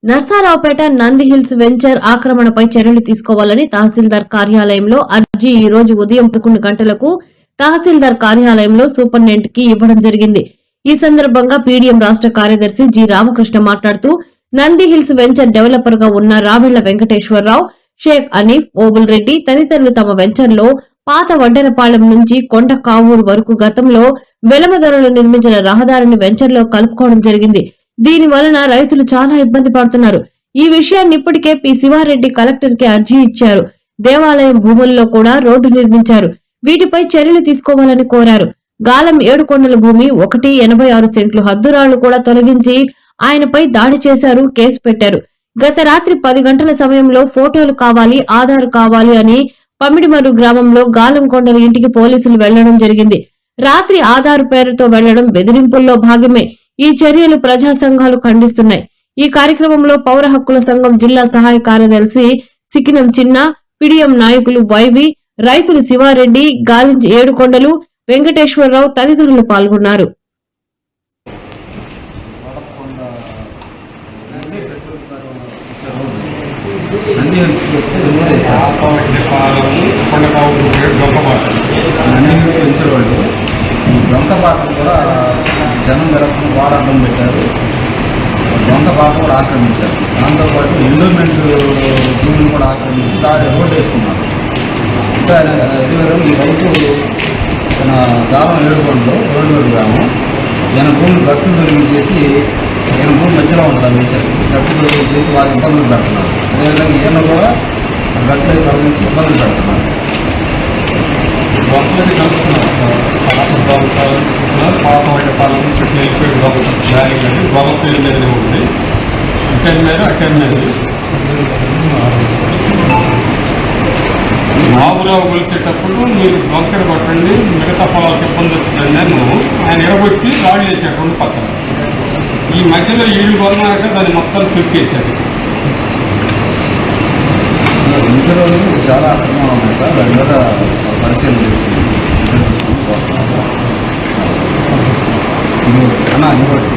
Narasaraopet Nandi hills venture ఆక్రమణపై చర్యలు తీసుకోవాలని తహసీల్దార్ కార్యాలయంలో అర్జీ ఈ రోజు ఉదయం 11 గంటలకు తహసీల్దార్ కార్యాలయంలో సూపరింటెండెంట్ కి ఇవ్వడం జరిగింది. ఈ సందర్భంగా పీడీఎం రాష్ట్ర కార్యదర్శి జి రామకృష్ణ మాట్లాడుతూ నంది హిల్స్ వెంచర్ డెవలపర్ గా ఉన్న రావెళ్ల వెంకటేశ్వరరావు, షేక్ అనీఫ్, ఓబుల్ రెడ్డి తదితరులు తమ వెంచర్ లో పాత వడ్డెరపాలెం నుంచి కొండ కావూరు వరకు గతంలో వెలమధరలు నిర్మించిన రహదారిని వెంచర్ లో కలుపుకోవడం జరిగింది. దీని వలన రైతులు చాలా ఇబ్బంది పడుతున్నారు. ఈ విషయాన్ని ఇప్పటికే పి శివారెడ్డి కలెక్టర్ కి అర్జీ ఇచ్చారు. దేవాలయం భూముల్లో కూడా రోడ్డు నిర్మించారు. వీటిపై చర్యలు తీసుకోవాలని కోరారు. గాలం 7 కొండల భూమి 1.86 సెంట్లు హద్దురాళ్లు కూడా తొలగించి ఆయనపై దాడి చేశారు, కేసు పెట్టారు. గత రాత్రి 10 గంటల సమయంలో ఫోటోలు కావాలి, ఆధార్ కావాలి అని పమిడిమర్రు గ్రామంలో గాలం కొండల ఇంటికి పోలీసులు వెళ్లడం జరిగింది. రాత్రి ఆధార్ పేరుతో వెళ్లడం బెదిరింపుల్లో భాగమే. ఈ చర్యలు ప్రజా సంఘాలు ఖండిస్తున్నాయి. ఈ కార్యక్రమంలో పౌర హక్కుల సంఘం జిల్లా సహాయ కార్యదర్శి సికినం చిన్న, పిడిఎం నాయకులు వైవి, రైతులు శివారెడ్డి, గాలించి 7 కొండలు, వెంకటేశ్వరరావు తదితరులు పాల్గొన్నారు. దొంగపాటలు కూడా జనం జరగకుండా వాడడం పెట్టారు. దొంగపాట కూడా ఆక్రమించారు. దాంతోపాటు ఎండోమెంట్ భూమిని కూడా ఆక్రమించి దారి రోడ్డు వేసుకున్నారు. ఇంకా ఇదివరకు ఈ రైతు తన గాలం 7 కొండలు రోడ్డు గ్రామం ఈయన భూమిని గట్టులు తొలగించేసి ఈయన భూమి మధ్యలో ఉంటుంది నేచర్ గట్టులు తొలగించేసి వాళ్ళు ఇబ్బందులు పెడుతున్నారు. అదేవిధంగా ఈయన కూడా గట్టులు తొలగించి ఇబ్బందులు పెడుతున్నారు. వర్షాలు కలుస్తున్నారు సార్. పాత పాలన చెట్లు వెళ్ళిపోయి గోపేరు మీదనే ఉంది. అటెన్ మీద మావురావు కొలిసేటప్పుడు మీరు వంకర కొట్టండి, మిగతా పొలాలకు ఇబ్బంది వచ్చిందని నేను ఆయన ఎడగొట్టి రాళ్ళు వేసాడు 2 పక్కన. ఈ మధ్యలో ఈళ్ళు కొన్నాక దాన్ని మొత్తం చెక్కేశారు. ఇందులో చాలా అర్థంగా ఉన్నాయి సార్. దాని మీద పరిశీలన చేసి అన్నా ఇంకోటి